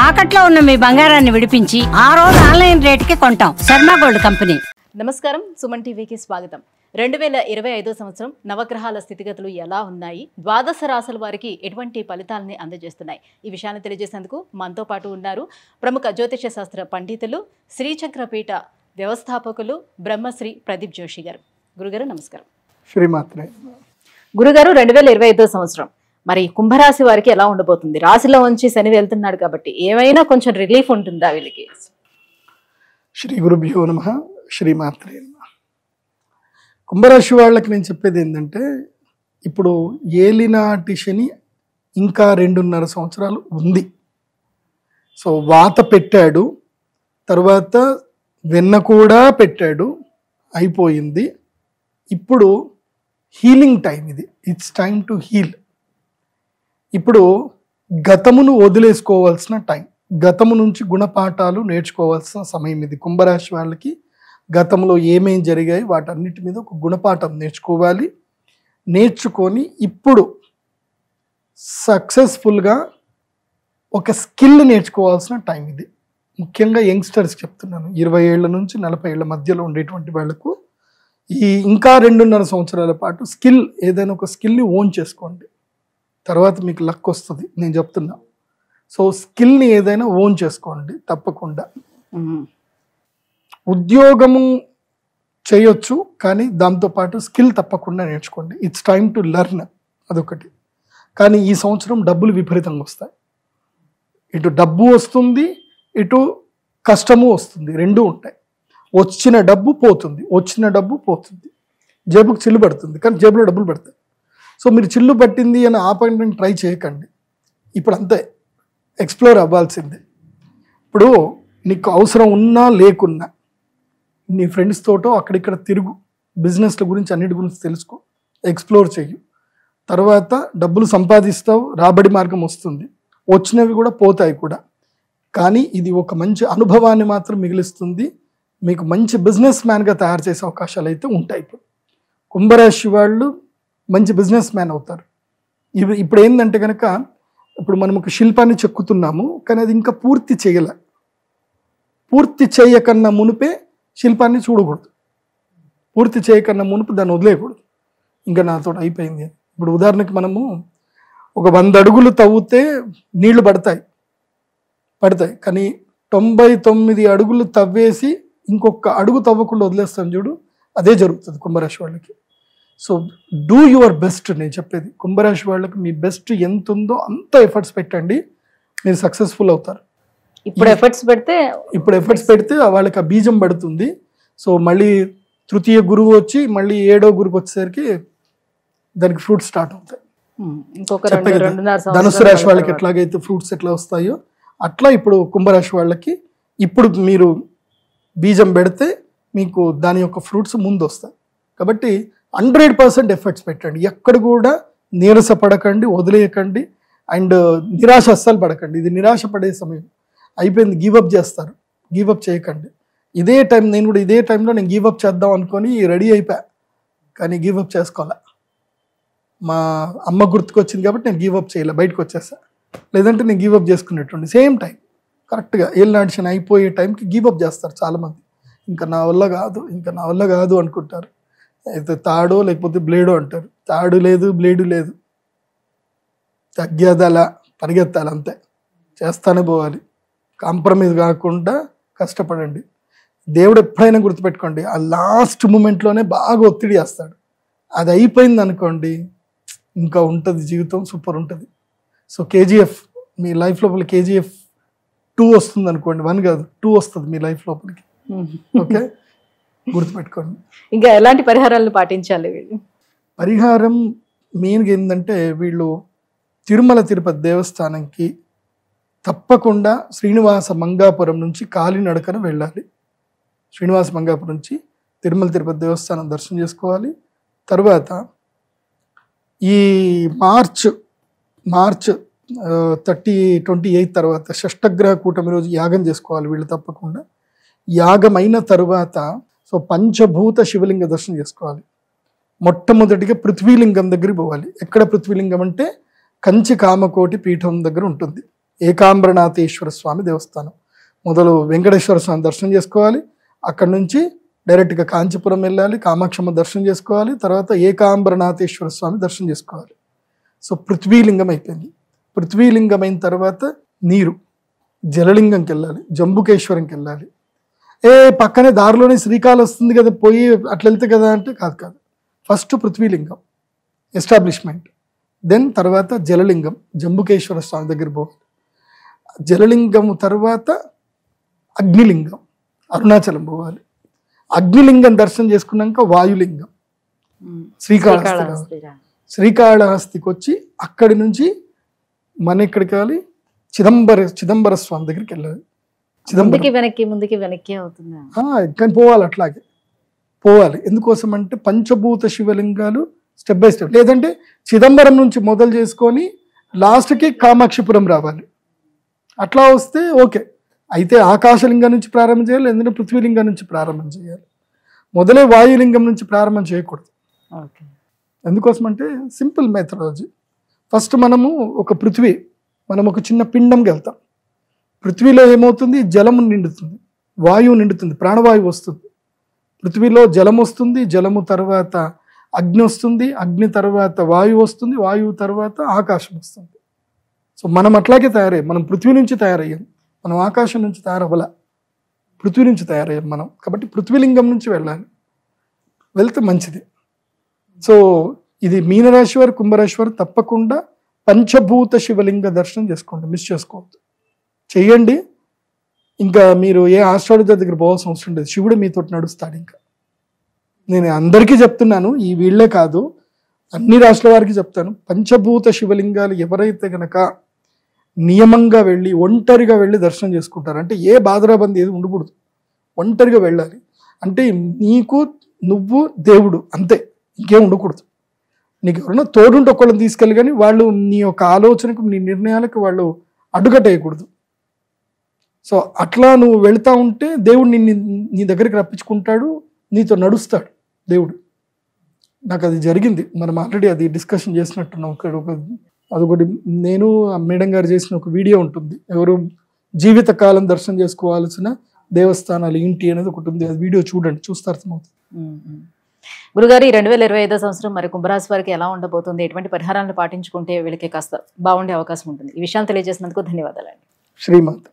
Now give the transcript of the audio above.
తాకట్లో ఉన్న మీ బంగారాన్ని విడిపించి ఆ రోజు ఆన్లైన్ రేటుకి కొంటాం. Sharma gold company. నమస్కారం, సుమన్ టీవీకి స్వాగతం. 2025 సంవత్సరం నవగ్రహాల స్థితిగతులు ఎలా ఉన్నాయి, ద్వాదశ రాశుల వారికి ఎటువంటి ఫలితాలని అందజేస్తున్నాయి, ఈ విషయాన్ని తెలియజేసేందుకు మనతో పాటు ఉన్నారు ప్రముఖ జ్యోతిష శాస్త్ర పండితులు, శ్రీచక్రపీఠ వ్యవస్థాపకులు బ్రహ్మశ్రీ ప్రదీప్ జోషి గారు. గురుగారు నమస్కారం. శ్రీమాత్రే. గురుగారు, 2025 సంవత్సరం మరి కుంభరాశి వారికి ఎలా ఉండబోతుంది? రాశిలో ఉంచి శని వెళ్తున్నాడు కాబట్టి ఏమైనా కొంచెం రిలీఫ్ ఉంటుందా వీళ్ళకి? శ్రీ గురుభ్యో నమః. శ్రీమాత్రే నమః. కుంభరాశి వాళ్ళకి నేను చెప్పేది ఏంటంటే, ఇప్పుడు ఏలినాటి శని ఇంకా 2.5 సంవత్సరాలు ఉంది. సో వాత పెట్టాడు, తర్వాత వెన్న కూడా పెట్టాడు, అయిపోయింది. ఇప్పుడు హీలింగ్ టైం ఇది. It's time to heal. ఇప్పుడు గతమును వదిలేసుకోవాల్సిన టైం, గతము నుంచి గుణపాఠాలు నేర్చుకోవాల్సిన సమయం ఇది. కుంభరాశి వాళ్ళకి గతంలో ఏమేం జరిగాయి వాటన్నిటి మీద ఒక గుణపాఠం నేర్చుకోవాలి. నేర్చుకొని ఇప్పుడు సక్సెస్ఫుల్గా ఒక స్కిల్ నేర్చుకోవాల్సిన టైం ఇది. ముఖ్యంగా యంగ్స్టర్స్ చెప్తున్నాను, 20 ఏళ్ల నుంచి 40 ఏళ్ల మధ్యలో ఉండేటువంటి వాళ్లకు ఈ ఇంకా 2.5 సంవత్సరాల పాటు స్కిల్, ఏదైనా ఒక స్కిల్ని ఓన్ చేసుకోండి. తర్వాత మీకు లక్ వస్తుంది, నేను చెప్తున్నా. సో స్కిల్ని ఏదైనా ఓన్ చేసుకోండి తప్పకుండా. ఉద్యోగము చేయొచ్చు, కానీ దాంతోపాటు స్కిల్ తప్పకుండా నేర్చుకోండి. ఇట్స్ టైమ్ టు లెర్న్, అదొకటి. కానీ ఈ సంవత్సరం డబ్బులు విపరీతంగా వస్తాయి. ఇటు డబ్బు వస్తుంది, ఇటు కష్టము వస్తుంది, రెండూ ఉంటాయి. వచ్చిన డబ్బు పోతుంది, జేబుకు చిల్లు పడుతుంది, కానీ జేబులో డబ్బులు పడతాయి. సో మీరు చిల్లు పట్టింది అని ఆపండి, ట్రై చేయకండి. ఇప్పుడు అంతే, ఎక్స్ప్లోర్ అవ్వాల్సిందే. ఇప్పుడు నీకు అవసరం ఉన్నా లేకున్నా నీ ఫ్రెండ్స్ తోటో అక్కడిక్కడ తిరుగు, బిజినెస్ల గురించి అన్నిటి గురించి తెలుసుకో, ఎక్స్ప్లోర్ చెయ్యి. తర్వాత డబ్బులు సంపాదిస్తావు, రాబడి మార్గం వస్తుంది, వచ్చినవి కూడా పోతాయి కూడా. కానీ ఇది ఒక మంచి అనుభవాన్ని మాత్రం మిగిలిస్తుంది. మీకు మంచి బిజినెస్ మ్యాన్గా తయారు చేసే అవకాశాలు అయితే ఉంటాయి. ఇప్పుడు కుంభరాశి వాళ్ళు మంచి బిజినెస్ మ్యాన్ అవుతారు. ఇప్పుడు ఏంటంటే కనుక, ఇప్పుడు మనం ఒక శిల్పాన్ని చెక్కుతున్నాము, కానీ అది ఇంకా పూర్తి చేయకన్నా మునిపే శిల్పాన్ని చూడకూడదు. పూర్తి చేయకన్నా మునుపు దాన్ని వదిలేయకూడదు, ఇంకా నాతో అయిపోయింది. ఇప్పుడు ఉదాహరణకి మనము ఒక 100 అడుగులు తవ్వితే నీళ్లు పడతాయి, కానీ 99 అడుగులు తవ్వేసి ఇంకొక అడుగు తవ్వకుండా వదిలేస్తాం చూడు, అదే జరుగుతుంది కుంభరాశి వాళ్ళకి. So do your best. నేను చెప్పేది, కుంభరాశి వాళ్ళకి మీ బెస్ట్ ఎంత ఉందో అంత ఎఫర్ట్స్ పెట్టండి, మీరు సక్సెస్ఫుల్ అవుతారు. ఇప్పుడు ఎఫర్ట్స్ పెడితే వాళ్ళకి ఆ బీజం పడుతుంది. సో మళ్ళీ తృతీయ గురువు వచ్చి మళ్ళీ 7వ గురువు వచ్చేసరికి దానికి ఫ్రూట్స్ స్టార్ట్ అవుతాయి. ధనుసు రాశి వాళ్ళకి ఎట్లాగైతే ఫ్రూట్స్ ఎట్లా వస్తాయో అట్లా ఇప్పుడు కుంభరాశి వాళ్ళకి ఇప్పుడు మీరు బీజం పెడితే మీకు దాని యొక్క ఫ్రూట్స్ ముందు వస్తాయి. కాబట్టి 100% ఎఫర్ట్స్ పెట్టండి, ఎక్కడ కూడా నీరస పడకండి, వదిలేయకండి. అండ్ నిరాశ అస్సలు పడకండి. ఇది నిరాశ పడే సమయం అయిపోయింది, గివప్ చేస్తారు. గివప్ చేయకండి. ఇదే టైం, నేను కూడా ఇదే టైంలో నేను గివప్ చేద్దాం అనుకొని రెడీ అయిపోయా, కానీ గివప్ చేసుకోవాలా. మా అమ్మ గుర్తుకొచ్చింది కాబట్టి నేను గివప్ చేయలే, బయటకు వచ్చేసా. లేదంటే నేను గివప్ చేసుకునేటువంటి సేమ్ టైం కరెక్ట్గా ఏళ్ళనాటి శని అయిపోయే టైంకి గివప్ చేస్తారు చాలామంది. ఇంకా నా వల్ల కాదు అనుకుంటారు. అయితే తాడో లేకపోతే బ్లేడో అంటారు. తాడు లేదు, బ్లేడు లేదు, తగ్గేదలా పరిగెత్తాలి, అంతే. చేస్తానే పోవాలి, కాంప్రమైజ్ కాకుండా కష్టపడండి. దేవుడు ఎప్పుడైనా గుర్తుపెట్టుకోండి, ఆ లాస్ట్ మూమెంట్లోనే బాగా ఒత్తిడి చేస్తాడు. అది అయిపోయింది అనుకోండి, ఇంకా ఉంటుంది జీవితం, సూపర్ ఉంటుంది. సో కేజీఎఫ్ మీ లైఫ్ లోపల KGF 2 వస్తుంది అనుకోండి, 1 కాదు 2 వస్తుంది మీ లైఫ్ లోపలికి. ఓకే, గుర్తుపెట్టుకోండి. ఇంకా ఎలాంటి పరిహారాలను పాటించాలి వీళ్ళు? పరిహారం మెయిన్గా ఏంటంటే, వీళ్ళు తిరుమల తిరుపతి దేవస్థానంకి తప్పకుండా శ్రీనివాస మంగాపురం నుంచి కాలినడకన వెళ్ళాలి. శ్రీనివాస మంగాపురం నుంచి తిరుమల తిరుపతి దేవస్థానం దర్శనం చేసుకోవాలి. తర్వాత ఈ మార్చ్ 28 తర్వాత షష్టగ్రహ కూటమి రోజు యాగం చేసుకోవాలి వీళ్ళు తప్పకుండా. యాగం అయిన తర్వాత సో పంచభూత శివలింగ దర్శనం చేసుకోవాలి. మొట్టమొదటిగా పృథ్వీలింగం దగ్గరికి పోవాలి. ఎక్కడ పృథ్వీలింగం అంటే కంచి కామకోటి పీఠం దగ్గర ఉంటుంది. ఏకాంబరనాథేశ్వర స్వామి దేవస్థానం. మొదలు వెంకటేశ్వర స్వామి దర్శనం చేసుకోవాలి, అక్కడ నుంచి డైరెక్ట్గా కాంచీపురం వెళ్ళాలి, కామాక్షమ్మ దర్శనం చేసుకోవాలి, తర్వాత ఏకాంబరనాథేశ్వర స్వామి దర్శనం చేసుకోవాలి. సో పృథ్వీలింగం అయిపోయింది. పృథ్వీలింగం అయిన తర్వాత నీరు, జలలింగంకి వెళ్ళాలి, జంబుకేశ్వరంకి వెళ్ళాలి. పక్కనే దారిలోనే శ్రీకాళ వస్తుంది కదా, పోయి అట్లా వెళ్తే కదా అంటే కాదు. ఫస్ట్ పృథ్వీలింగం ఎస్టాబ్లిష్మెంట్, దెన్ తర్వాత జలలింగం జంబుకేశ్వర స్వామి దగ్గర పోవాలి. జలలింగం తర్వాత అగ్నిలింగం అరుణాచలం పోవాలి. అగ్నిలింగం దర్శనం చేసుకున్నాక వాయులింగం శ్రీకాళహస్తి. శ్రీకాళహస్తికి వచ్చి అక్కడి నుంచి మన ఎక్కడికి వెళ్ళాలి, చిదంబర స్వామి దగ్గరికి వెళ్ళాలి. ముందుకి వెనక్కి అవుతుంది కానీ పోవాలి, అట్లాగే పోవాలి. ఎందుకోసం అంటే పంచభూత శివలింగాలు స్టెప్ బై స్టెప్, లేదంటే చిదంబరం నుంచి మొదలు చేసుకొని లాస్ట్కి కామాక్షిపురం రావాలి. అట్లా వస్తే ఓకే. అయితే ఆకాశలింగం నుంచి ప్రారంభం చేయాలి, లేదంటే పృథ్వీలింగం నుంచి ప్రారంభం చేయాలి. మొదలే వాయులింగం నుంచి ప్రారంభం చేయకూడదు. ఎందుకోసం అంటే సింపుల్ మెథడాలజీ. ఫస్ట్ మనము మనం ఒక చిన్న పిండంకి వెళ్తాం. పృథ్వీలో ఏమవుతుంది, జలము నిండుతుంది, వాయువు నిండుతుంది, ప్రాణవాయువు వస్తుంది. పృథ్వీలో జలం వస్తుంది, జలము తర్వాత అగ్ని వస్తుంది, అగ్ని తర్వాత వాయువు వస్తుంది, వాయువు తర్వాత ఆకాశం వస్తుంది. సో మనం అట్లాగే తయారయ్యాం. మనం పృథ్వీ నుంచి తయారయ్యాం, మనం ఆకాశం నుంచి తయారవ్వాల, పృథ్వీ నుంచి తయారయ్యాం మనం. కాబట్టి పృథ్వీలింగం నుంచి వెళ్తే మంచిది. సో ఇది మీనరాశి వారు, కుంభరాశి వారు తప్పకుండా పంచభూత శివలింగ దర్శనం చేసుకోండి, మిస్ చేసుకోవద్దు, చెయ్యండి. ఇంకా మీరు ఏ ఆస్ట్రాలజర్ దగ్గర పోవాల్సిన అవసరం లేదు, శివుడు మీతో నడుస్తాడు. ఇంకా నేను అందరికీ చెప్తున్నాను, ఈ వీళ్ళే కాదు అన్ని రాష్ట్రాల వారికి చెప్తాను. పంచభూత శివలింగాలు ఎవరైతే గనక నియమంగా వెళ్ళి ఒంటరిగా వెళ్ళి దర్శనం చేసుకుంటారు, అంటే ఏ బాధరాబంది ఏది ఉండకూడదు, ఒంటరిగా వెళ్ళాలి. అంటే నీకు నువ్వు దేవుడు అంతే, ఇంకేం ఉండకూడదు. నీకు ఎవరైనా తోడుంటే ఒకళ్ళని తీసుకెళ్ళి, కానీ వాళ్ళు నీ యొక్క ఆలోచనకు, నీ నిర్ణయాలకు వాళ్ళు అడ్డుకట్టేయకూడదు. సో అట్లా నువ్వు వెళ్తా ఉంటే దేవుడు నీ దగ్గరికి రప్పించుకుంటాడు, నీతో నడుస్తాడు దేవుడు. నాకు అది జరిగింది, మనం ఆల్రెడీ అది డిస్కషన్ చేసినట్టున్నాం. అదొకటి నేను మేడం గారు చేసిన ఒక వీడియో ఉంటుంది, ఎవరు జీవితకాలం దర్శనం చేసుకోవాల్సిన దేవస్థానాలు ఏంటి అనేది ఒకటి ఉంది. అది వీడియో చూడండి, చూస్తే అర్థమవుతుంది. గురుగారు, ఈ 2025 సంవత్సరం మరి కుంభరాశి వారికి ఎలా ఉండబోతుంది, ఎటువంటి పరిహారాలను పాటించుకుంటే వీళ్ళకి కాస్త బాగుండే అవకాశం ఉంటుంది, ఈ విషయాలు తెలియజేసినందుకు ధన్యవాదాలండి. శ్రీమాత.